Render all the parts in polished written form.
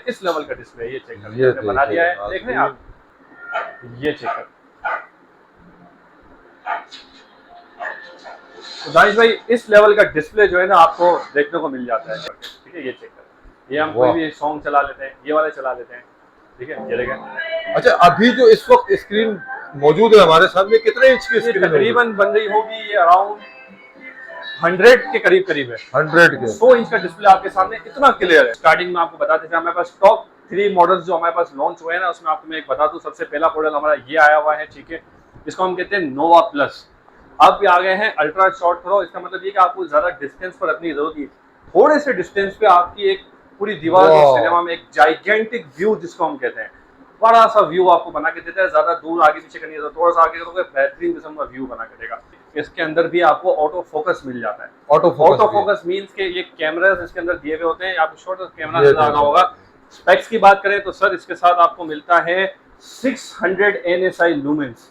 इस लेवल का डिस्प्ले है, ये चेक करें, ये बना दिया है, देखिए देख रहे हैं आप, ये चेक करें। तो दानिश भाई इस लेवल का डिस्प्ले जो है ना आपको देखने को मिल जाता है, ठीक है, ये चेक करें। ये हम कोई वाह। भी सॉन्ग चला लेते हैं, ये वाले चला लेते हैं, ठीक है, ये देखें। अच्छा, अभी जो इस वक्त स्क्रीन मौजूद है हमारे सामने, कितने इंच की ये स्क्रीन होगी? तकरीबन बन रही होगी, ये अराउंड 100 के करीब करीब है। 100 के 100 इंच का डिस्प्ले आपके सामने इतना क्लियर है। स्टार्टिंग में आपको बताते थे हमारे पास टॉप 3 मॉडल्स जो हमारे पास लॉन्च हुए हैं ना, उसमें आपको मैं एक बता दूं, सबसे पहला मॉडल हमारा ये आया हुआ है, ठीक है, इसको हम कहते हैं नोवा प्लस। अब भी आ गए हैं अल्ट्रा शॉर्ट थ्रो। इसका मतलब ये कि आपको ज्यादा डिस्टेंस पर रखने की जरूरत नहीं, थोड़े से डिस्टेंस पे आपकी एक पूरी दीवार और सिनेमा में एक जाइगेंटिक व्यू जिसको हम कहते हैं, बड़ा सा व्यू आपको बना के देता है। ज्यादा दूर आगे पीछे करनी है, थोड़ा सा आगे करोगे बेहतरीन किस्म का व्यू बना के देगा। इसके अंदर भी आपको ऑटो फोकस मिल जाता है। ऑटो फोकस मींस के ये कैमरास इसके अंदर दिए हुए होते हैं, आपको शॉर्ट कैमरा नजर आ रहा होगा। स्पेक्स की बात करें तो सर इसके साथ आपको मिलता है 600 NSI लूमेंस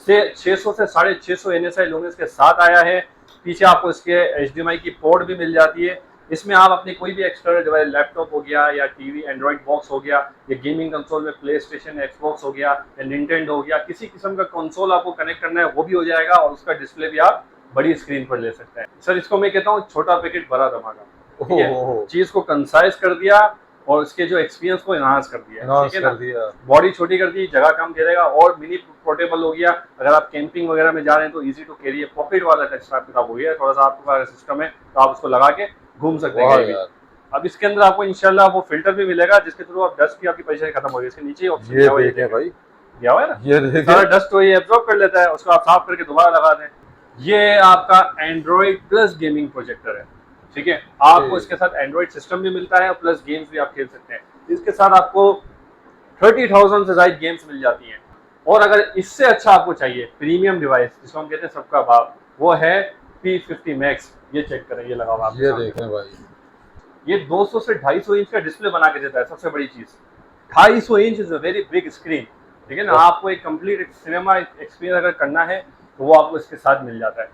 से 600 से 650 NSI लूमेंस के साथ आया है। पीछे आपको इसके HDMI की पोर्ट भी मिल जाती है। इसमें आप अपनी कोई भी एक्सटर्नल डिवाइस, लैपटॉप हो गया या टीवी, एंड्रॉइड बॉक्स हो गया, या गेमिंग कंसोल में प्ले स्टेशन, एक्सबॉक्स हो गया या निंटेंडो हो गया, किसी किस्म का कंसोल आपको कनेक्ट करना है वो भी हो जाएगा, और उसका डिस्प्ले भी आप बड़ी स्क्रीन पर ले सकते हैं। सर इसको मैं कहता हूँ छोटा पैकेट बड़ा धमाका, ठीक है, चीज को कंसाइज कर दिया और इसके जो एक्सपीरियंस को एनहांस कर दिया, ठीक है ना, बॉडी छोटी कर दी, जगह कम दे देगा और मिनी पोर्टेबल हो गया। अगर आप कैंपिंग वगैरह में जा रहे हैं तो इजी टू कैरी है, पॉकेट वाला हिसाब किताब हो गया, थोड़ा सा आपके पास सिस्टम है तो आप उसको लगा के घूम सकते हैं। अब इसके अंदर आपको इंशाल्लाह वो फिल्टर भी मिलेगा जिसके थ्रू आप डस्ट की आपकी परेशानी खत्म हो गई। इसके नीचे ऑप्शन दिया हुआ है भाई, दिया हुआ है ना, ये सारा डस्ट को ये एब्जॉर्ब कर लेता है, उसको आप साफ करके दोबारा लगा दें। ये आपका एंड्रॉइड प्लस गेमिंग प्रोजेक्टर है, ठीक है, आपको इसके साथ एंड्रॉइड सिस्टम भी मिलता है प्लस गेम्स भी आप खेल सकते हैं। इसके साथ आपको 30,000 से ज्यादा गेम्स मिल जाती हैं। और अगर इससे अच्छा आपको चाहिए प्रीमियम डिवाइस जिसको हम कहते हैं सबका बाप, वो है P50 Max। ये चेक करें, ये लगा हुआ है, ये देखें भाई, ये 200 से 250 इंच का डिस्प्ले बना के देता है। सबसे बड़ी चीज 250 inch is a very big screen, ठीक है ना, आपको एक कंप्लीट सिनेमा एक्सपीरियंस अगर करना है तो वो आपको इसके साथ मिल जाता है।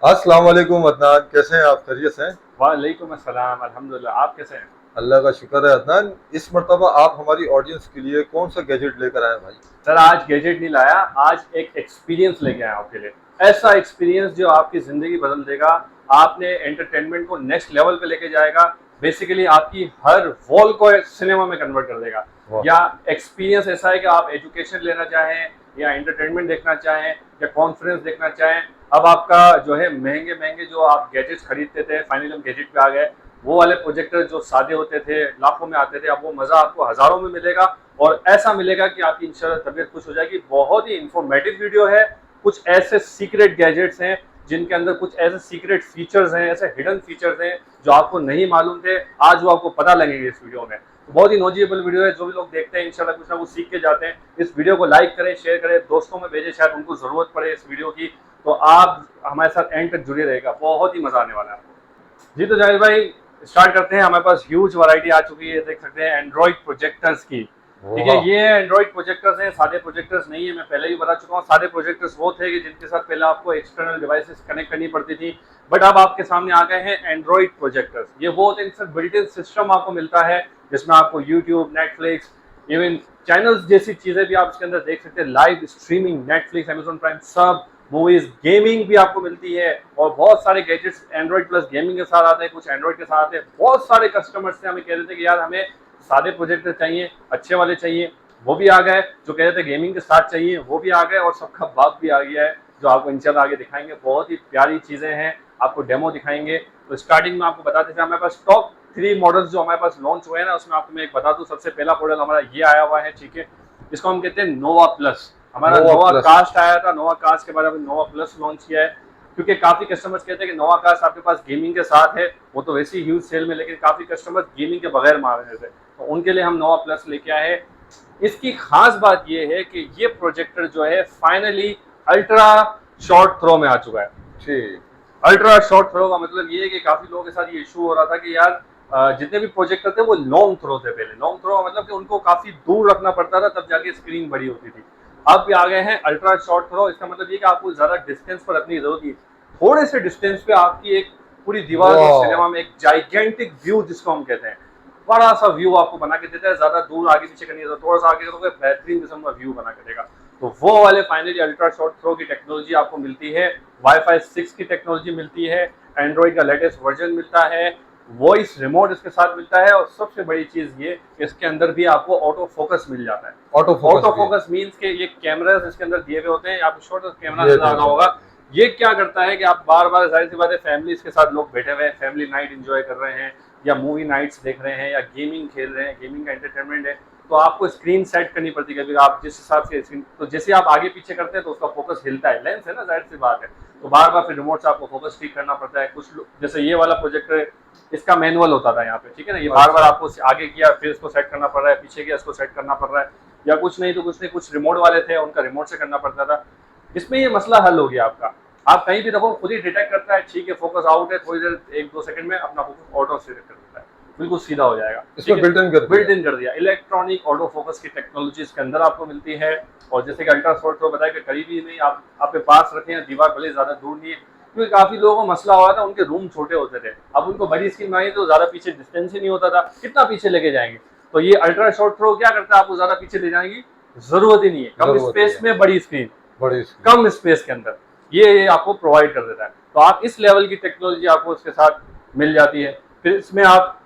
अस्सलाम वालेकुम अदनान, कैसे हैं आप? खैरियत से हैं? वालेकुम अस्सलाम, अल्हम्दुलिल्लाह, आप कैसे हैं? अल्लाह का शुक्र है। अदनान, इस मर्तबा आप हमारी ऑडियंस के लिए कौन सा गैजेट लेकर आए भाई? सर आज गैजेट नहीं लाया, आज एक एक्सपीरियंस लेके आया आपके लिए, ऐसा एक्सपीरियंस जो आपकी जिंदगी बदल देगा। आपने एंटरटेनमेंट को नेक्स्ट लेवल पे लेके जाएगा, बेसिकली आपकी हर वॉल को सिनेमा में कन्वर्ट कर देगा। या एक्सपीरियंस ऐसा है कि आप एजुकेशन लेना चाहें या एंटरटेनमेंट देखना चाहें या कॉन्फ्रेंस देखना चाहें, अब आपका जो है महंगे महंगे जो आप गैजेट्स खरीदते थे, फाइनली हम गैजेट पे आ गए। वो वाले प्रोजेक्टर जो सादे होते थे, लाखों में आते थे, अब वो मजा आपको हजारों में मिलेगा, और ऐसा मिलेगा कि आपकी इंशाल्लाह तबीयत खुश हो जाएगी। बहुत ही इंफॉर्मेटिव वीडियो है, कुछ ऐसे सीक्रेट गैजेट्स हैं जिनके अंदर कुछ ऐसे सीक्रेट फीचर्स हैं, ऐसे हिडन फीचर्स हैं जो आपको नहीं मालूम थे, आज वो आपको पता लगेंगे इस वीडियो में। तो बहुत ही नॉलेजेबल वीडियो है, जो भी लोग देखते हैं इंशाल्लाह कुछ ना कुछ सीख के जाते हैं। इस वीडियो को लाइक करें, शेयर करें, दोस्तों में भेजें, शायद उनको जरूरत पड़े इस वीडियो की। तो आप हमारे साथ एंड तक जुड़े रहेगा, बहुत ही मजा आने वाला है आपको। जी तो जाहिर भाई स्टार्ट करते हैं। हमारे पास ह्यूज वैरायटी आ चुकी है, देख सकते हैं एंड्रॉइड प्रोजेक्टर्स की, ठीक है, ये एंड्रॉइड प्रोजेक्टर्स हैं, सादे प्रोजेक्टर्स नहीं है। मैं पहले भी बता चुका हूँ, सादे प्रोजेक्टर्स वो थे कि जिनके साथ पहले आपको एक्सटर्नल डिवाइसेस कनेक्ट करनी पड़ती थी, बट अब आपके सामने आ गए हैं एंड्रॉइड प्रोजेक्टर्स। ये वो होते हैं जिसमें बिल्ट इन सिस्टम आपको मिलता है, जिसमें आपको यूट्यूब, नेटफ्लिक्स, इवन चैनल्स जैसी चीजें भी आप इसके अंदर देख सकते हैं, live streaming, Netflix, Amazon prime, सब मूवीज, गेमिंग भी आपको मिलती है। और बहुत सारे गैजेट्स एंड्रॉइड प्लस गेमिंग के साथ आते हैं, कुछ एंड्रॉइड के साथ आते हैं। बहुत सारे कस्टमर्स से हमें कह रहे थे कि यार हमें सादे प्रोजेक्टर चाहिए, अच्छे वाले चाहिए, वो भी आ गए। जो कह रहे थे गेमिंग के साथ चाहिए, वो भी आ गए, और सबका बाप भी आ गया है, जो आपको इंशाल्लाह आगे दिखाएंगे। बहुत ही प्यारी चीजें हैं, आपको डेमो दिखाएंगे। तो स्टार्टिंग में आपको बताते थे हमारे पास टॉप 3 मॉडल्स जो हमारे पास लॉन्च हुए हैं ना, उसमें आपको मैं एक बता दूं, सबसे पहला मॉडल हमारा ये आया हुआ है, ठीक है, इसको हम कहते हैं नोवा प्लस। हमारा नोवा कास्ट आया था, नोवा कास्ट के बाद हमने नोवा प्लस लॉन्च किया है, क्योंकि काफी कस्टमर्स कहते हैं कि नोवा कास्ट आपके पास गेमिंग के साथ है, वो तो वैसे ही ह्यूज सेल में, लेकिन काफी कस्टमर्स गेमिंग के बगैर मांग रहे थे, तो उनके लिए हम नोवा प्लस लेके आए हैं। इसकी खास बात यह है कि ये प्रोजेक्टर जो है फाइनली अल्ट्रा शॉर्ट थ्रो में आ चुका है। ठीक, अल्ट्रा शॉर्ट थ्रो का मतलब ये है कि काफी लोगों के साथ ये इशू हो रहा था कि यार जितने भी प्रोजेक्टर थे वो लॉन्ग थ्रो थे। पहले लॉन्ग थ्रो का मतलब कि उनको काफी दूर रखना पड़ता था, तब जाके स्क्रीन बड़ी होती थी। अब भी आ गए हैं अल्ट्रा शॉर्ट थ्रो। इसका मतलब ये कि आपको ज्यादा डिस्टेंस पर रखने की जरूरत नहीं, थोड़े से डिस्टेंस पे आपकी एक पूरी दीवार को वाह। सिनेमा में एक जाइगेंटिक व्यू जिसको हम कहते हैं, बड़ा सा व्यू आपको बना के देता है। ज्यादा दूर आगे पीछे करनी है, थोड़ा सा आगे करोगे बेहतरीन किस्म का व्यू बना के देगा। तो वो वाले फाइनली अल्ट्रा शॉर्ट थ्रो की टेक्नोलॉजी आपको मिलती है, वाईफाई 6 की टेक्नोलॉजी मिलती है, एंड्रॉइड का लेटेस्ट वर्जन मिलता है, वॉइस रिमोट इसके साथ मिलता है, और सबसे बड़ी चीज ये इसके अंदर भी आपको ऑटो फोकस मिल जाता है। ऑटो ऑटो फोकस मीन्स के ये कैमरास इसके अंदर दिए हुए होते हैं, आपको शॉर्ट कैमरा ये नजर आ रहा होगा। ये क्या करता है कि आप बार बार, जाहिर सी बात है, फैमिली के साथ लोग बैठे हुए हैं, फैमिली नाइट एंजॉय कर रहे हैं, या मूवी नाइट्स देख रहे हैं, या गेमिंग खेल रहे हैं, गेमिंग का एंटरटेनमेंट है, तो आपको स्क्रीन सेट करनी पड़ती है। कभी आप जिस हिसाब से स्क्रीन, तो जैसे आप आगे पीछे करते हैं तो उसका फोकस हिलता है, लेंस है ना, जाहिर सी बात है, तो बार बार फिर रिमोट से आपको फोकस ठीक करना पड़ता है। कुछ जैसे ये वाला प्रोजेक्टर, इसका मैनुअल होता था यहाँ पे, ठीक है ना, ये बार बार आपको आगे किया फिर इसको सेट करना पड़ रहा है, पीछे किया इसको सेट करना पड़ रहा है, या कुछ नहीं तो कुछ नहीं, कुछ रिमोट वाले थे उनका रिमोट से करना पड़ता था। इसमें ये मसला हल हो गया आपका, आप कहीं भी रखो खुद ही डिटेक्ट करता है, ठीक है फोकस आउट है, थोड़ी देर 1-2 सेकंड में अपना फोकस ऑटो से कर देता है, बिल्कुल सीधा हो जाएगा। इसमें बिल्ट इन कर दिया। इलेक्ट्रॉनिक ऑटो फोकस की टेक्नोलॉजी इसके अंदर आपको मिलती है। और जैसे कि अल्ट्रा शॉर्ट थ्रो बताया कि करीब ही नहीं, आप आपके पास रखें, दीवार भले ज्यादा दूर नहीं है, क्योंकि काफी लोगों को मसला हुआ था, उनके रूम छोटे होते थे, अब उनको बड़ी स्क्रीन बनाई तो ज्यादा पीछे डिस्टेंस ही नहीं होता था, कितना पीछे लेके जाएंगे। तो ये अल्ट्रा शॉर्ट थ्रो क्या करता है, आपको ज्यादा पीछे ले जाने की जरूरत ही नहीं है, कम स्पेस में बड़ी स्क्रीन, कम स्पेस के अंदर ये आपको प्रोवाइड कर देता है। तो आप इस लेवल की टेक्नोलॉजी आपको इसके साथ मिल जाती है। फिर इसमें आप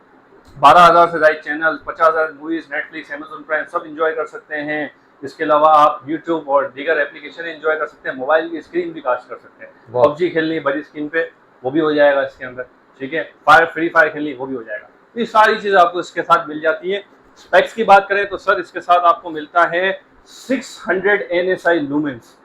12,000 से ज्यादा channel, 50,000 movies, Netflix, Amazon prime सब इंजॉय कर सकते हैं। इसके अलावा आप यूट्यूब और दीगर एप्लीकेशन एंजॉय कर सकते हैं, मोबाइल की स्क्रीन भी कास्ट कर सकते हैं, पबजी खेलनी बड़ी स्क्रीन पे वो भी हो जाएगा इसके अंदर, ठीक है, फ्री फायर खेलनी वो भी हो जाएगा। तो ये सारी चीजें आपको इसके साथ मिल जाती है। स्पेक्स की बात करें तो सर इसके साथ आपको मिलता है 600 NSI लूमेंस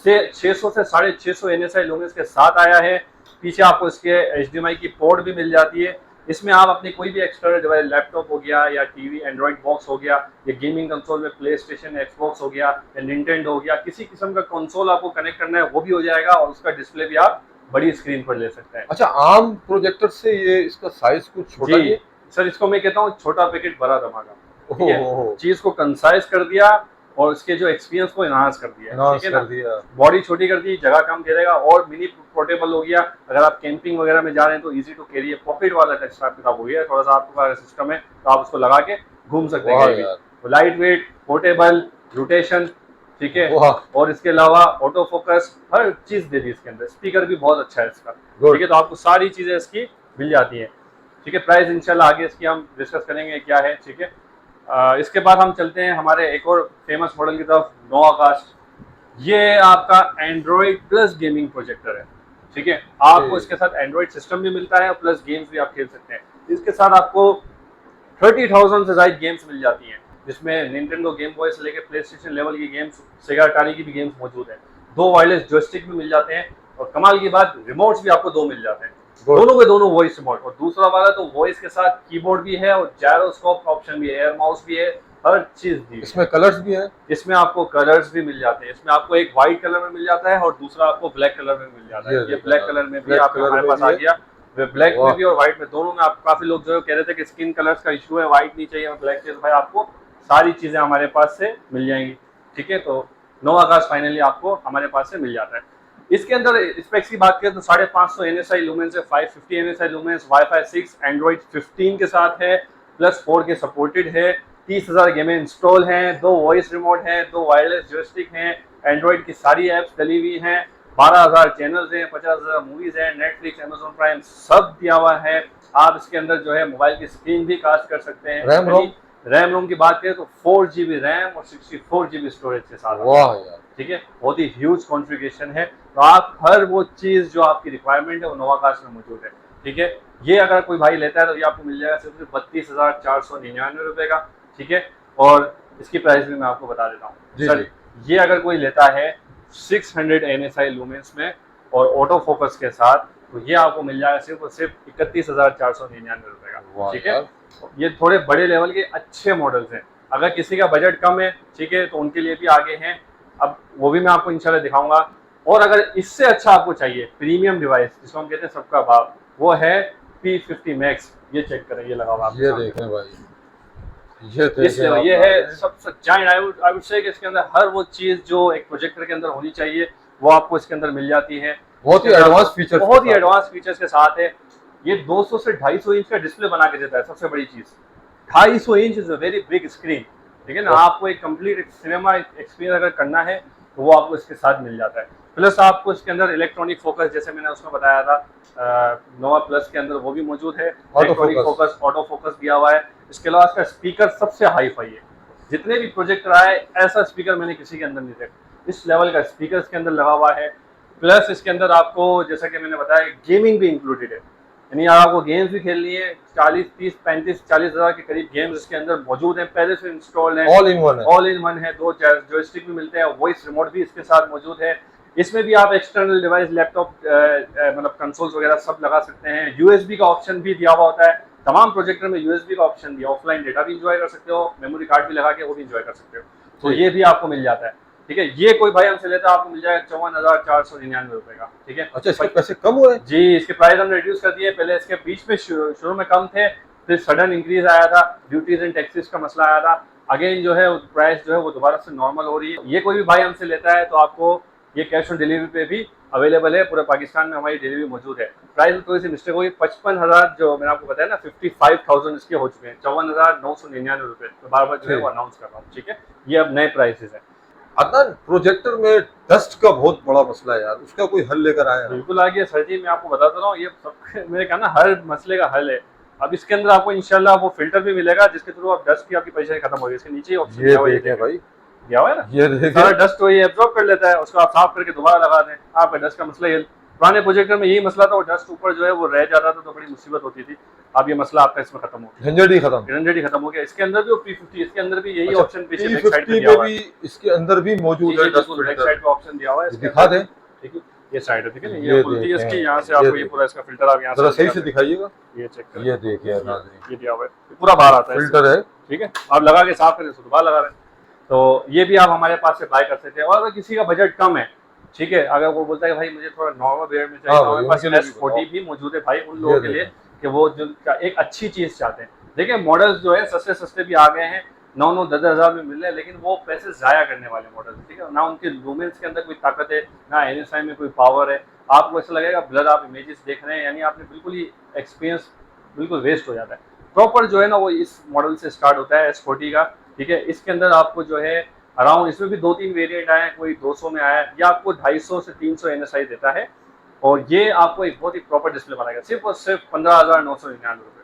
से 600 से 650 NSI लूमेंस के साथ आया है। पीछे आपको इसके HDMI की पोर्ट भी मिल जाती है। इसमें आप अपनी कोई भी एक्सटर्नल डिवाइस, लैपटॉप हो गया या टीवी, एंड्रॉइड बॉक्स हो गया, या गेमिंग कंसोल में प्ले स्टेशन, एक्सबॉक्स हो गया या निंटेंडो हो गया, किसी किस्म का कंसोल आपको कनेक्ट करना है वो भी हो जाएगा, और उसका डिस्प्ले भी आप बड़ी स्क्रीन पर ले सकते हैं। अच्छा, आम प्रोजेक्टर से ये इसका साइज कुछ छोटा है? सर इसको मैं कहता हूँ छोटा पैकेट बड़ा धमाका, ठीक है, ओहो। चीज को कंसाइज कर दिया और इसके जो एक्सपीरियंस को एनहांस कर दिया, ठीक है ना, बॉडी छोटी कर दी, जगह कम घेरेगा और मिनी पोर्टेबल हो गया। अगर आप कैंपिंग वगैरह में जा रहे हैं तो इजी टू कैरी है, पॉकेट वाला हिसाब किताब हो गया, थोड़ा सा आपके पास सिस्टम है तो आप उसको लगा के घूम सकते हैं, लाइट वेट, पोर्टेबल, रोटेशन, ठीक है, और इसके अलावा ऑटो फोकस हर चीज दे दी इसके अंदर। स्पीकर भी बहुत अच्छा है इसका, ठीक है, तो आपको सारी चीजें इसकी मिल जाती है, ठीक है। प्राइस इंशाल्लाह आगे इसकी हम डिस्कस करेंगे क्या है, ठीक है। इसके बाद हम चलते हैं हमारे एक और फेमस मॉडल की तरफ, नोवा कास्ट। ये आपका एंड्रॉइड प्लस गेमिंग प्रोजेक्टर है, ठीक है, आपको इसके साथ एंड्रॉइड सिस्टम भी मिलता है और प्लस गेम्स भी आप खेल सकते हैं। इसके साथ आपको 30,000 से ज्यादा गेम्स मिल जाती हैं, जिसमें निंटेंडो गेम बॉय से लेकर प्ले स्टेशन लेवल की गेम्स, सेगा अटारी की भी गेम्स मौजूद है। 2 वायरलेस जॉयस्टिक भी मिल जाते हैं, और कमाल की बात रिमोट्स भी आपको 2 मिल जाते हैं, दोनों के दोनों वॉइस रिमोट। और दूसरा वाला तो वॉइस के साथ कीबोर्ड भी है और जायरोस्कोप का ऑप्शन भी है, एयर माउस भी है, हर चीज दी। इसमें कलर्स भी हैं? इसमें आपको कलर्स भी मिल जाते हैं, इसमें आपको एक व्हाइट कलर में मिल जाता है और दूसरा आपको ब्लैक कलर में मिल जाता है। ये ब्लैक कलर में भी आपके हमारे पास आ गया, ब्लैक में भी और व्हाइट में, दोनों में। आप काफी लोग जो कह रहे थे कि स्किन कलर्स का इशू है, व्हाइट नहीं चाहिए और ब्लैक चाहिए, भाई आपको सारी चीजें हमारे पास से मिल जाएंगी, ठीक है। तो नोवा कास्ट फाइनली आपको हमारे पास से मिल जाता है। इसके अंदर स्पेक्स की बात करें तो 550 NSI लूमेंस है, 550 NSI लूमेंस, वाईफाई 6, एंड्रॉइड 15 के साथ है, प्लस 4K सपोर्टेड है, 30,000 गेमें इंस्टॉल हैं, 2 वॉइस रिमोट हैं, 2 वायरलेस जॉयस्टिक हैं, एंड्रॉइड की सारी ऐप्स डली हुई हैं, 12,000 चैनल्स हैं, 50,000 मूवीज हैं, नेटफ्लिक्स, अमेजोन प्राइम सब दिया हुआ है। आप इसके अंदर जो है मोबाइल की स्क्रीन भी कास्ट कर सकते हैं। रैम रोम की बात करें तो 4GB रैम और 64GB स्टोरेज के साथ, वाह यार, ठीक है, बहुत ही ह्यूज कॉन्फ़िगरेशन है। तो आप हर वो चीज जो आपकी रिक्वायरमेंट है वो नोवा कास्ट में मौजूद है, ठीक है। ये अगर कोई भाई लेता है तो ये आपको मिल जाएगा सिर्फ 32,499 रुपए का, ठीक है। और इसकी प्राइस भी मैं आपको बता देता हूँ सर, ये अगर कोई लेता है 600 NSI लूमेंस में और ऑटो फोकस के साथ, तो ये आपको मिल जाएगा सिर्फ 31,499 रुपए का, ठीक है। ये थोड़े बड़े लेवल के अच्छे मॉडल्स हैं। अगर किसी का बजट कम है, ठीक है, तो उनके लिए भी आगे हैं, अब वो भी मैं आपको इंशाल्लाह दिखाऊंगा। और अगर इससे अच्छा आपको चाहिए प्रीमियम डिवाइस, जिसको हम कहते हैं सबका बाप, वो है P50 Max। ये चेक करें, ये लगा हुआ ये देखें भाई, ये है सबसे जायंट। आई वुड से कि इसके अंदर हर वो चीज जो एक प्रोजेक्टर के अंदर होनी चाहिए वो आपको इसके अंदर मिल जाती है। बहुत ही एडवांस फीचर्स के साथ है। ये 200 से 250 इंच का डिस्प्ले बना के देता है, सबसे बड़ी चीज 250 inch is a very big screen, ठीक है ना। आपको एक कंप्लीट सिनेमा एक्सपीरियंस अगर करना है तो वो आपको इसके साथ मिल जाता है। प्लस आपको इसके अंदर इलेक्ट्रॉनिक फोकस, जैसे मैंने उसमें बताया था नोवा प्लस के अंदर, वो भी मौजूद है। इलेक्ट्रॉनिक फोकस, ऑटो फोकस दिया हुआ है। इसके अलावा इसका स्पीकर सबसे हाई फाई है, जितने भी प्रोजेक्टर आए ऐसा स्पीकर मैंने किसी के अंदर नहीं देखा। इस लेवल का स्पीकर इसके अंदर लगा हुआ है। प्लस इसके अंदर आपको, जैसा कि मैंने बताया, गेमिंग भी इंक्लूडेड है, यानी आपको गेम्स भी खेलनी है। 40, 30, 35, 40 हज़ार के करीब गेम्स इसके अंदर मौजूद हैं, पहले से इंस्टॉल्ड है। ऑल इन वन है, ऑल इन वन है। 2 जॉयस्टिक भी मिलते हैं, वॉइस रिमोट भी इसके साथ मौजूद है। इसमें भी आप एक्सटर्नल डिवाइस, लैपटॉप, मतलब कंसोल्स वगैरह सब लगा सकते हैं। यूएसबी का ऑप्शन भी दिया हुआ होता है, तमाम प्रोजेक्टर में यूएसबी का ऑप्शन दिया। ऑफलाइन डेटा भी इंजॉय कर सकते हो, मेमोरी कार्ड भी लगा के वो भी इंजॉय कर सकते हो, तो ये भी आपको मिल जाता है, ठीक है। ये कोई भाई हमसे लेता है आपको मिल जाएगा 54,499 रुपए का, ठीक है। अच्छा इसके पैसे कम हो रहे हैं? जी, इसके प्राइस हमने रिड्यूस कर दिए। पहले इसके बीच में शुरू में कम थे, फिर सडन इंक्रीज आया था, ड्यूटीज एंड टैक्सेस का मसला आया था। अगेन जो है प्राइस जो है वो दोबारा से नॉर्मल हो रही है। ये कोई भी भाई हमसे लेता है तो आपको ये कैश ऑन डिलीवरी पे भी अवेलेबल है, पूरे पाकिस्तान में हमारी डिलीवरी मौजूद है। प्राइस में थोड़ी सी मिस्टेक होगी, 55,000 जो मैंने आपको बताया ना, 55,000 इसके हो चुके हैं, 54,999 रुपए बार बार जो है वो अनाउंस कर रहा हूँ, ठीक है। ये अब नए प्राइसेस है। अदनान, प्रोजेक्टर में डस्ट का बहुत बड़ा मसला है यार, उसका कोई हल लेकर आया? बिल्कुल आ गया सर जी, मैं आपको बताता रहा हूँ, ये सब मैंने कहा ना, हर मसले का हल है। अब इसके अंदर आपको इंशाल्लाह वो फिल्टर भी मिलेगा जिसके थ्रू आप डस्ट की आपकी परेशानी खत्म होगी। इसके नीचे ही ऑप्शन ये देखें भाई, दिया हुआ है ना, ये देखें, सारा डस्ट वो ये एब्जॉर्ब कर लेता है, उसको आप साफ करके दोबारा लगा दें, आपका डस्ट का मसला ये। पुराने प्रोजेक्टर में यही मसला था, वो डस्ट ऊपर जो है वो रह जाता था तो बड़ी मुसीबत होती थी। अब ये मसला आपका इसमें खत्म हो गया, झंझट ही खत्म, झंझट ही खत्म हो गया। इसके अंदर भी P50, इसके अंदर भी यही ऑप्शन पीछे बैक साइड पे P50 दिया में हुआ है, भी इसके अंदर भी मौजूद है डस्ट बैक फिल्टर। साइड पे ऑप्शन दिया हुआ है। दिखा दें, ठीक है, ये साइड है, ठीक है ना, ये ये खुलती है इसकी, यहाँ से आपको ये पूरा इसका फिल्टर आप यहाँ जरा से सही से दिखाइएगा, ये चेक करें, ये देखिए नाज़रीन, ये दिया हुआ है, पूरा बाहर आता है फिल्टर है, ठीक है। आप लगा के साफ करें, दोबारा लगा रहे हैं, तो ये भी आप हमारे पास से बाय कर सकते हैं। और अगर किसी का बजट कम है, ठीक है, अगर वो बोलता है कि भाई मुझे थोड़ा नॉर्मल वेयर में चाहिए, तो हमारे पास S40 भी मौजूद है भाई उन लोगों के लिए कि वो जो एक अच्छी चीज चाहते हैं। देखिए मॉडल्स जो है सस्ते सस्ते भी आ गए हैं, 9-9, 10-10 हज़ार में मिल रहे हैं, लेकिन वो पैसे जाया करने वाले मॉडल, ठीक है ना। उनके लूमेंस के अंदर कोई ताकत है ना, NSI में कोई पावर है। आपको ऐसा लगेगा ब्लर आप इमेजेस देख रहे हैं, यानी आपने बिल्कुल ही एक्सपीरियंस बिल्कुल वेस्ट हो जाता है। प्रॉपर जो है ना वो इस मॉडल से स्टार्ट होता है S40 का, ठीक है। इसके अंदर आपको जो है अराउंड, इसमें भी 2-3 वेरिएंट आए हैं, कोई 200 में आया है, या आपको 250 से 300 NSI देता है, और ये आपको एक बहुत ही प्रॉपर डिस्प्ले बनाएगा, सिर्फ और सिर्फ 15,999 रुपए,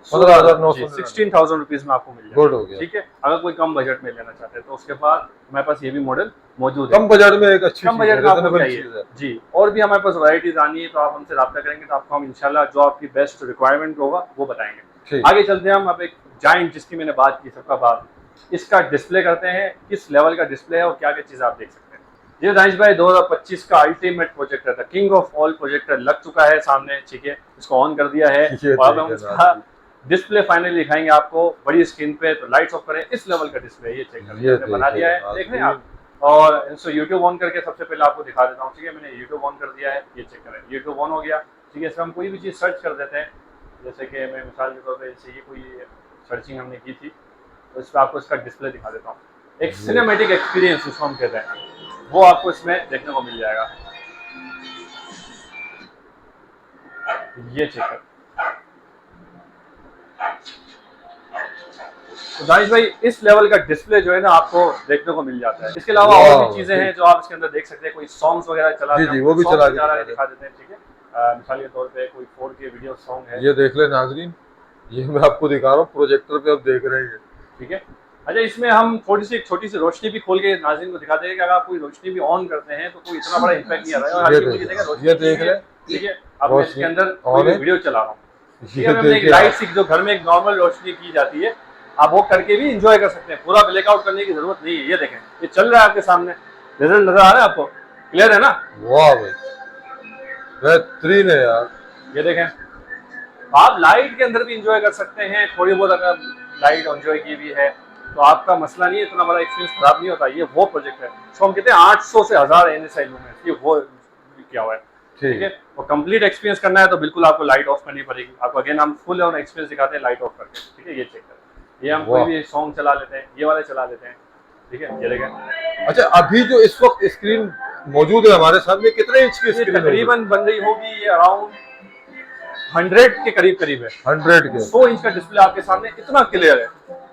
16,000 रुपीज में आपको मिल जाएगा, ठीक है। अगर कोई कम बजट में लेना चाहते हैं तो उसके बाद हमारे पास ये भी मॉडल मौजूद है। कम बजट में एक अच्छी, कम बजट में आपको चाहिए जी। और भी हमारे पास वैरायटीज आनी है, तो आप हमसे रब्ता करेंगे तो आपको हम इंशाल्लाह जो आपकी बेस्ट रिक्वायरमेंट होगा वो बताएंगे। आगे चलते हैं हम, अब एक जायंट जिसकी मैंने बात की, सबका बात, इसका डिस्प्ले करते हैं, किस लेवल का डिस्प्ले है और क्या क्या चीज़ आप देख सकते हैं। ये दानिश भाई 2025 का अल्टीमेट प्रोजेक्टर था, किंग ऑफ ऑल प्रोजेक्टर लग चुका है सामने, ठीक है। इसको ऑन कर दिया है और अब हम इसका डिस्प्ले फाइनली दिखाएंगे आपको बड़ी स्क्रीन पे। तो लाइट्स ऑफ करें, इस लेवल का डिस्प्ले ये चेक करें, बना दिया है, देख रहे हैं आप। और इसको यूट्यूब ऑन करके सबसे पहले आपको दिखा देता हूँ, ठीक है। मैंने यूट्यूब ऑन कर दिया है, ये चेक करें, यूट्यूब ऑन हो गया, ठीक है। इसमें हम कोई भी चीज़ सर्च कर देते हैं, जैसे कि मैं मिसाल के तौर पर जैसे ये कोई सर्चिंग हमने की थी, तो इस पर आपको इसका डिस्प्ले दिखा देता हूँ। एक सिनेमैटिक एक्सपीरियंस जिसको हम कहते हैं, वो आपको इसमें देखने को मिल जाएगा। ये चेक कर, तो दानिश भाई इस लेवल का डिस्प्ले जो है ना आपको देखने को मिल जाता है। इसके अलावा और भी चीजें हैं जो आप इसके अंदर देख सकते हैं, कोई सॉन्ग्स वगैरह चला जी, वो भी चला के दिखा देते हैं, ठीक है। मिसाल के तौर पे कोई 4K वीडियो सॉन्ग है, ये देख ले नाजरीन, ये मैं आपको दिखा रहा हूँ प्रोजेक्टर पे, आप देख रहे हैं, ठीक है। अच्छा, इसमें हम थोड़ी सी छोटी सी रोशनी भी खोल के नाज़रीन को दिखा देंगे कि अगर आप कोई रोशनी भी ऑन करते हैं तो कोई इतना बड़ा इम्पैक्ट नहीं आ रहा है। ये देख ले, ठीक है। अब मैं इसके अंदर वीडियो चला रहा हूँ, ठीक है। हमने एक लाइट सी जो घर में एक नॉर्मल रोशनी की जाती है, आप वो करके भी इंजॉय कर सकते हैं, पूरा ब्लैकआउट करने की जरूरत नहीं है। ये देखें, ये चल रहा है आपके सामने, रिजल्ट नजर आ रहा है आपको, क्लियर है ना। वाह भाई बेहतरीन है यार, ये देखें, आप लाइट के अंदर भी इंजॉय कर सकते हैं थोड़ी बहुत। अगर लाइट एंजॉय की भी है तो आपका मसला नहीं है, इतना बड़ा एक्सपीरियंस खराब नहीं होता। ये वो प्रोजेक्ट है इसको हम कहते हैं 800 से 1000 NSI लूमेंस, ये वो किया हुआ है, ठीक है। और कंप्लीट एक्सपीरियंस करना है तो बिल्कुल आपको लाइट ऑफ करनी पड़ेगी। आपको अगेन हम फुल ऑन एक्सपीरियंस दिखाते हैं लाइट ऑफ करके, ठीक है। ये चेक करें, ये हम कोई भी सॉन्ग चला लेते हैं, ये वाले चला लेते हैं, ठीक है। ये देखें। अच्छा, अभी जो इस वक्त स्क्रीन मौजूद है हमारे सामने, कितने इंच की स्क्रीन तकरीबन बन रही होगी ये अराउंड 100 के करीब करीब है। 100 के। 100 इंच का डिस्प्ले आपके सामने, इतना क्लियर है।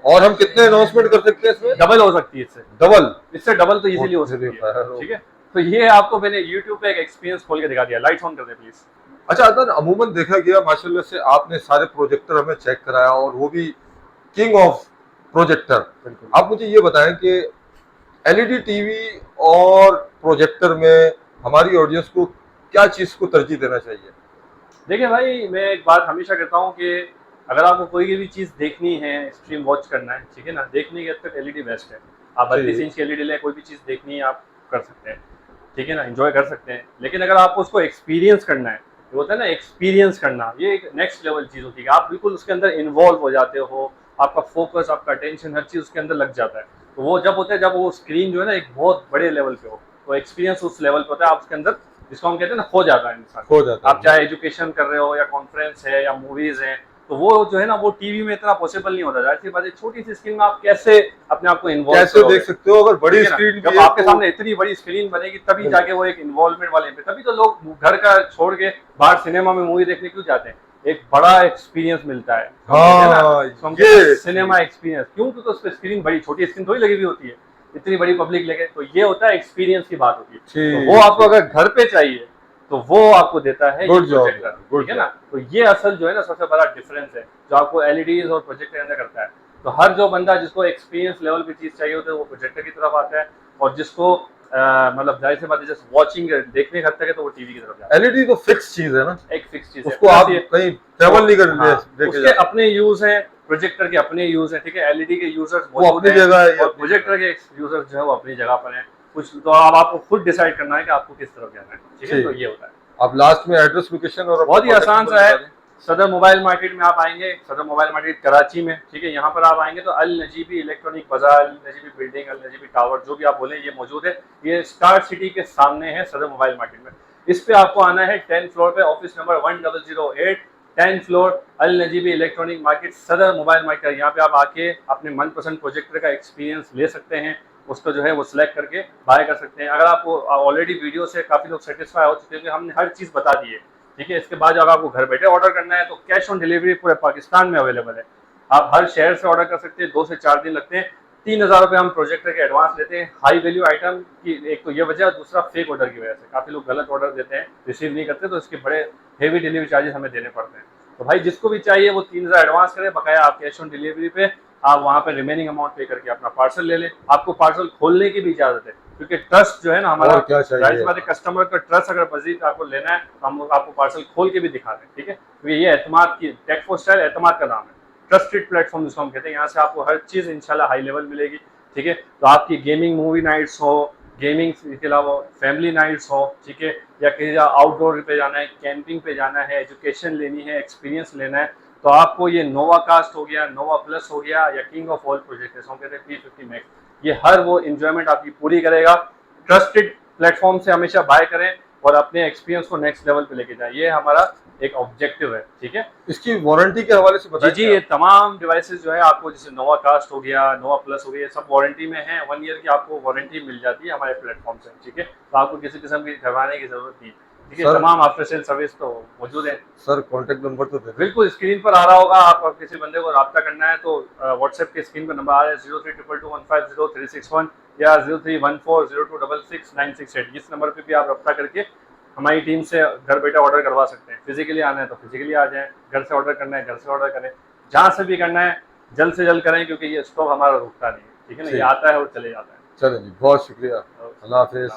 और हम कितने अनाउंसमेंट कर सकते हैं इसमें? डबल हो सकती है इससे, डबल, इससे डबल तो इजीली हो सकती है। ठीक है, तो ये आपको मैंने YouTube पे एक एक्सपीरियंस खोल के दिखा दिया। लाइट्स ऑन कर दे प्लीज। अच्छा अदनान, अमूमन देखा गया माशाल्लाह से आपने सारे प्रोजेक्टर हमें चेक कराया, और वो भी किंग ऑफ प्रोजेक्टर। आप मुझे ये बताएं कि एलईडी टीवी और प्रोजेक्टर में हमारी ऑडियंस को क्या चीज को तरजीह देना चाहिए? देखिए भाई, मैं एक बात हमेशा कहता हूँ कि अगर आपको कोई भी चीज़ देखनी है, स्ट्रीम वॉच करना है, ठीक है ना, देखने के हद तक एलईडी बेस्ट है। आप 32 इंच की एलईडी लें, कोई भी चीज़ देखनी है आप कर सकते हैं, ठीक है ना, एंजॉय कर सकते हैं। लेकिन अगर आपको उसको एक्सपीरियंस करना है, जो होता है ना एक्सपीरियंस करना, ये एक नेक्स्ट लेवल चीज़ होती है। आप बिल्कुल उसके अंदर इन्वॉल्व हो जाते हो, आपका फोकस, आपका अटेंशन, हर चीज़ उसके अंदर लग जाता है। तो वो जब होता है, जब वो स्क्रीन जो है ना एक बहुत बड़े लेवल पे हो, तो एक्सपीरियंस उस लेवल पे होता है, आप उसके अंदर, जिसको हम कहते हैं ना, खो जाता है इंसान। हो जाता है। आप चाहे एजुकेशन कर रहे हो या कॉन्फ्रेंस है या मूवीज है, तो वो जो है ना वो टीवी में इतना पॉसिबल नहीं होता। जाहिर सी बात है, छोटी सी स्क्रीन में आप कैसे अपने आप को इन्वॉल्व कैसे देख सकते हो? अगर बड़ी स्क्रीन जब आपके सामने इतनी बड़ी स्क्रीन बनेगी, तभी जाके वो एक इन्वॉल्वमेंट वाले पे, तभी तो लोग घर का छोड़ के बाहर सिनेमा में मूवी देखने क्यों जाते हैं। एक बड़ा एक्सपीरियंस मिलता है। हाँ, ये सिनेमा एक्सपीरियंस क्यों? क्योंकि उस पर स्क्रीन बड़ी, छोटी स्क्रीन थोड़ी लगी हुई होती है, इतनी बड़ी पब्लिक लेके, तो ये होता है एक्सपीरियंस की बात होती है। तो वो आपको अगर घर पे चाहिए तो वो आपको देता है प्रोजेक्टर, ठीक है ना। तो ये असल जो है ना सबसे बड़ा डिफरेंस है जो आपको एलईडीज और प्रोजेक्टर के अंदर करता है। तो हर जो बंदा जिसको एक्सपीरियंस लेवल की चीज चाहिए होती है वो प्रोजेक्टर की तरफ आता है, और जिसको मतलब जाहिर सी बात है जस्ट वॉचिंग, देखने का हद तक है, तो वो टीवी की तरफ जाता है। एलईडी तो फिक्स चीज है ना, एक फिक्स चीज है, उसको आप कहीं ट्रेवल नहीं कर लेके उसके अपने यूज है, प्रोजेक्टर के अपने यूज है, ठीक है। एलईडी के यूजर्स वो अपनी जगह है, और प्रोजेक्टर के यूजर्स जो है वो अपनी जगह पर है। कुछ तो अब आपको खुद डिसाइड करना है कि आपको किस तरफ जाना है, ठीक है। तो ये होता है। अब लास्ट में एड्रेस, लोकेशन और बहुत ही आसान सा है। सदर मोबाइल मार्केट में आप आएंगे, सदर मोबाइल मार्केट कराची में, ठीक है। यहाँ पर आप आएंगे तो अल नजीबी इलेक्ट्रॉनिक बाजार, अल नजीबी बिल्डिंग, अल नजीबी टावर, जो भी आप बोले, ये मौजूद है। ये स्टार सिटी के सामने है सदर मोबाइल मार्केट में। इस पे आपको आना है 10th फ्लोर पे, ऑफिस नंबर 1008, 10th फ्लोर, अल नजीबी इलेक्ट्रॉनिक मार्केट, सदर मोबाइल मार्केट। यहाँ पे आप आके अपने मनपसंद प्रोजेक्टर का एक्सपीरियंस ले सकते हैं, उसको जो है वो सिलेक्ट करके बाय कर सकते हैं। अगर आपको ऑलरेडी वीडियो से काफ़ी लोग सेटिस्फाई हो चुके हैं कि हमने हर चीज़ बता दी है, ठीक है। इसके बाद अगर आपको घर बैठे ऑर्डर करना है तो कैश ऑन डिलीवरी पूरे पाकिस्तान में अवेलेबल है। आप हर शहर से ऑर्डर कर सकते हैं, 2 से 4 दिन लगते हैं। 3000 रुपये हम प्रोजेक्टर के एडवांस लेते हैं। हाई वैल्यू आइटम की एक तो ये वजह, दूसरा फेक ऑर्डर की वजह से काफ़ी लोग गलत ऑर्डर देते हैं, रिसीव नहीं करते, तो इसके बड़े हेवी डिलीवरी चार्जेस हमें देने पड़ते हैं। तो भाई जिसको भी चाहिए वो 3000 एडवांस करें, बकाया आप कैश ऑन डिलीवरी पे आप वहाँ पे रिमेनिंग अमाउंट पे करके अपना पार्सल ले लें। आपको पार्सल खोलने की भी इजाजत है, क्योंकि ट्रस्ट जो है ना हमारा, जाहिर सी बात है कस्टमर का ट्रस्ट अगर मजीद आपको लेना है तो हम आपको पार्सल खोल के भी दिखा दें, ठीक है। क्योंकि ये एतमाद की, टेक4 स्टाइल एतमाद का नाम है, ट्रस्टेड प्लेटफॉर्म जिसको हम कहते हैं। यहाँ से आपको हर चीज़ इंशाल्लाह हाई लेवल मिलेगी, ठीक है। तो आपकी गेमिंग मूवी नाइट्स हो, गेमिंग के अलावा फैमिली नाइट्स हो, ठीक है, या कहीं आउटडोर पे जाना है, कैंपिंग पे जाना है, एजुकेशन लेनी है, एक्सपीरियंस लेना है, तो आपको ये नोवा कास्ट हो गया, नोवा प्लस हो गया, या किंग ऑफ ऑल प्रोजेक्टर्स हम कहते हैं P50 मैक्स, ये हर वो इंजॉयमेंट आपकी पूरी करेगा। ट्रस्टेड प्लेटफॉर्म से हमेशा बाय करें और अपने एक्सपीरियंस को नेक्स्ट लेवल पे लेके जाए, ये हमारा एक ऑब्जेक्टिव है, ठीक है। इसकी वारंटी के हवाले से बताइए। जी, ये तमाम डिवाइसेस जो है आपको, जैसे नोवा कास्ट हो गया, नोवा प्लस हो गया, सब वारंटी में है। 1 ईयर की आपको वारंटी मिल जाती है हमारे प्लेटफॉर्म से, ठीक है। तो आपको किसी किस्म की घबराने की जरूरत नहीं, ठीक है। तमाम आफ्टर सेल सर्विस तो मौजूद है। सर कॉन्टेक्ट नंबर तो दे, बिल्कुल स्क्रीन पर आ रहा होगा। आप किसी बंदे को रब्ता करना है तो व्हाट्सएप के स्क्रीन पर नंबर आ रहा है 0322150361 या 031402669668। इस नंबर पे भी आप रब्ता करके हमारी टीम से घर बैठे ऑर्डर करवा सकते हैं। फिजिकली आना है तो फिजिकली आ जाएं, घर से ऑर्डर करना है घर से ऑर्डर करें, जहाँ से भी करना है जल्द से जल्द करें, क्योंकि ये स्टॉक हमारा रुकता नहीं है, ठीक है ना, ये आता है और चले जाता है। चलें जी, बहुत शुक्रिया, अल्लाह हाफिज़।